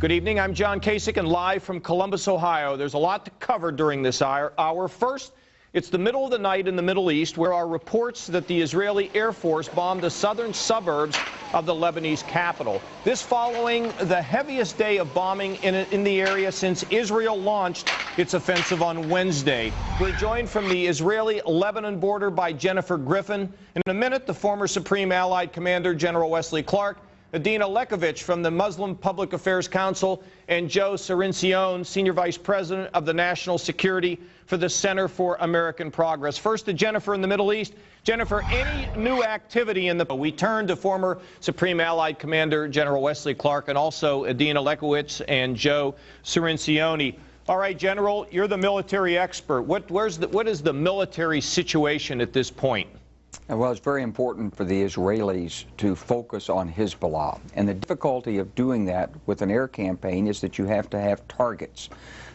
Good evening. I'm John Kasich and live from Columbus, Ohio. There's a lot to cover during this hour. First, it's the middle of the night in the Middle East where are reports that the Israeli Air Force bombed the southern suburbs of the Lebanese capital. This following the heaviest day of bombing in the area since Israel launched its offensive on Wednesday. We're joined from the Israeli-Lebanon border by Jennifer Griffin. In a minute, the former Supreme Allied Commander General Wesley Clark, Edina Lekovic from the Muslim Public Affairs Council, and Joe Cirincione, Senior Vice President of the National Security for the Center for American Progress. First to Jennifer in the Middle East. Jennifer, any new activity in the... We turn to former Supreme Allied Commander General Wesley Clark and also Edina Lekovic and Joe Cirincione. All right, General, you're the military expert. What is the military situation at this point? Well, it's very important for the Israelis to focus on Hezbollah. And the difficulty of doing that with an air campaign is that you have to have targets.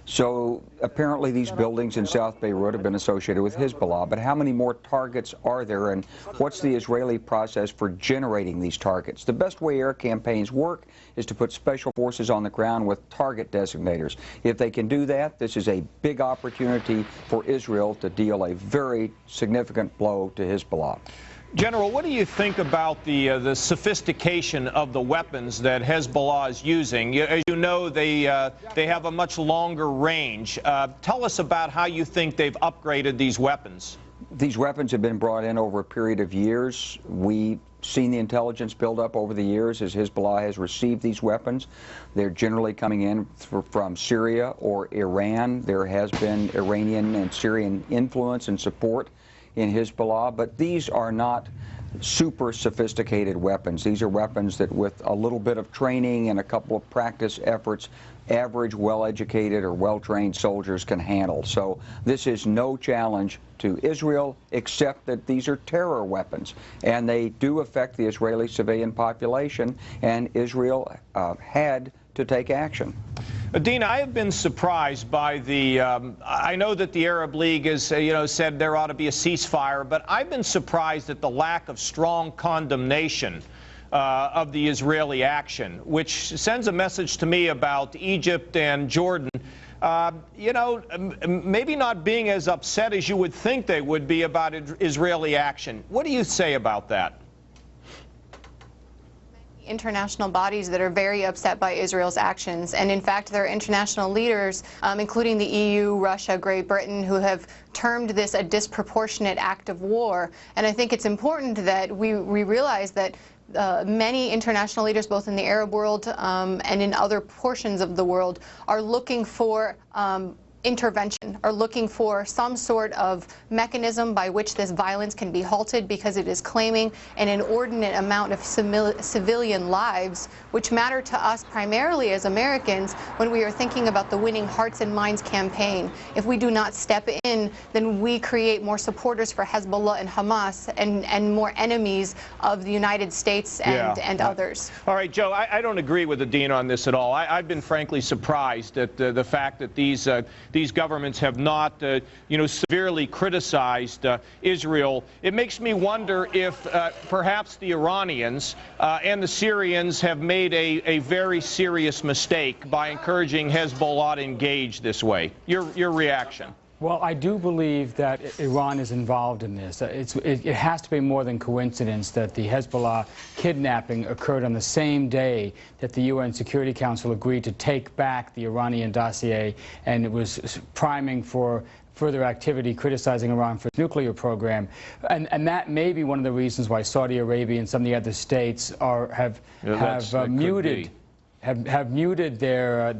So apparently these buildings in South Beirut have been associated with Hezbollah. But how many more targets are there, and what's the Israeli process for generating these targets? The best way air campaigns work is to put special forces on the ground with target designators. If they can do that, this is a big opportunity for Israel to deal a very significant blow to Hezbollah. General, what do you think about the sophistication of the weapons that Hezbollah is using? As you know, they have a much longer range. Tell us about how you think they've upgraded these weapons. These weapons have been brought in over a period of years. We've seen the intelligence build up over the years as Hezbollah has received these weapons. They're generally coming in from Syria or Iran. There has been Iranian and Syrian influence and support in Hezbollah, but these are not super sophisticated weapons. These are weapons that with a little bit of training and a couple of practice efforts, average, well-educated or well-trained soldiers can handle. So this is no challenge to Israel, except that these are terror weapons, and they do affect the Israeli civilian population, and Israel had to take action. Edina, I have been surprised by the, I know that the Arab League has, said there ought to be a ceasefire, but I've been surprised at the lack of strong condemnation of the Israeli action, which sends a message to me about Egypt and Jordan, maybe not being as upset as you would think they would be about Israeli action. What do you say about that? International bodies that are very upset by Israel's actions. And in fact, there are international leaders, including the EU, Russia, Great Britain, who have termed this a disproportionate act of war. And I think it's important that we realize that many international leaders, both in the Arab world and in other portions of the world, are looking for intervention, are looking for some sort of mechanism by which this violence can be halted, because it is claiming an inordinate amount of civilian lives, which matter to us primarily as Americans when we are thinking about the Winning Hearts and Minds campaign. If we do not step in, then we create more supporters for Hezbollah and Hamas and more enemies of the United States and others. All right, Joe, I don't agree with Edina on this at all. I've been frankly surprised at the fact that these governments have not, severely criticized Israel. It makes me wonder if perhaps the Iranians and the Syrians have made a very serious mistake by encouraging Hezbollah to engage this way. Your reaction? Well, I do believe that Iran is involved in this. It has to be more than coincidence that the Hezbollah kidnapping occurred on the same day that the UN Security Council agreed to take back the Iranian dossier, and it was priming for further activity criticizing Iran for its nuclear program. And that may be one of the reasons why Saudi Arabia and some of the other states have muted their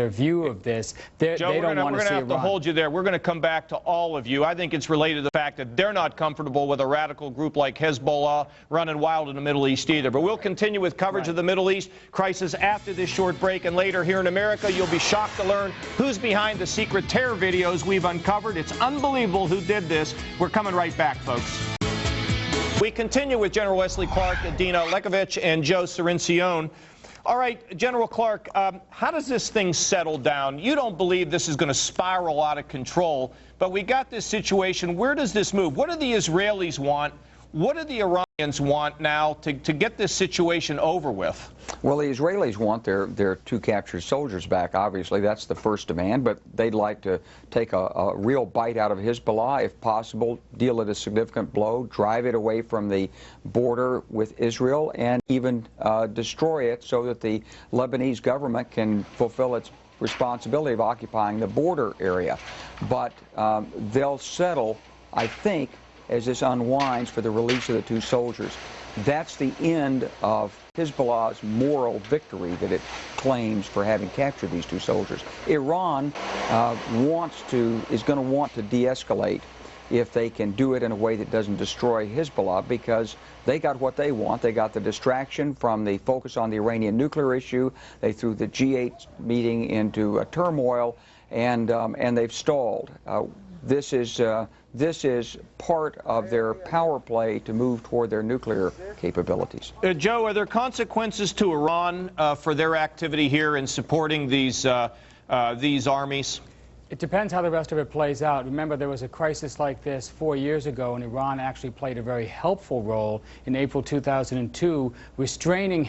view of this. Joe, we're going to have to hold you there. We're going to come back to all of you. I think it's related to the fact that they're not comfortable with a radical group like Hezbollah running wild in the Middle East either. But we'll continue with coverage of the Middle East crisis after this short break. And later here in America, you'll be shocked to learn who's behind the secret terror videos we've uncovered. It's unbelievable who did this. We're coming right back, folks. We continue with General Wesley Clark, Edina Lekovic, and Joe Cirincione. All right, General Clark, how does this thing settle down? You don't believe this is going to spiral out of control, but we got this situation. Where does this move? What do the Israelis want? What do the Iranians want now to get this situation over with? Well, the Israelis want their 2 captured soldiers back. Obviously, that's the first demand, but they'd like to take a real bite out of Hezbollah, if possible, deal it a significant blow, drive it away from the border with Israel, and even destroy it so that the Lebanese government can fulfill its responsibility of occupying the border area. But they'll settle, I think, as this unwinds for the release of the 2 soldiers. That's the end of Hezbollah's moral victory that it claims for having captured these 2 soldiers. Iran is going to want to de-escalate if they can do it in a way that doesn't destroy Hezbollah, because they got what they want. They got the distraction from the focus on the Iranian nuclear issue. They threw the G8 meeting into a turmoil, and they've stalled. This is part of their power play to move toward their nuclear capabilities. Joe, are there consequences to Iran for their activity here in supporting these armies? It depends how the rest of it plays out. Remember, there was a crisis like this 4 years ago, and Iran actually played a very helpful role in April 2002, restraining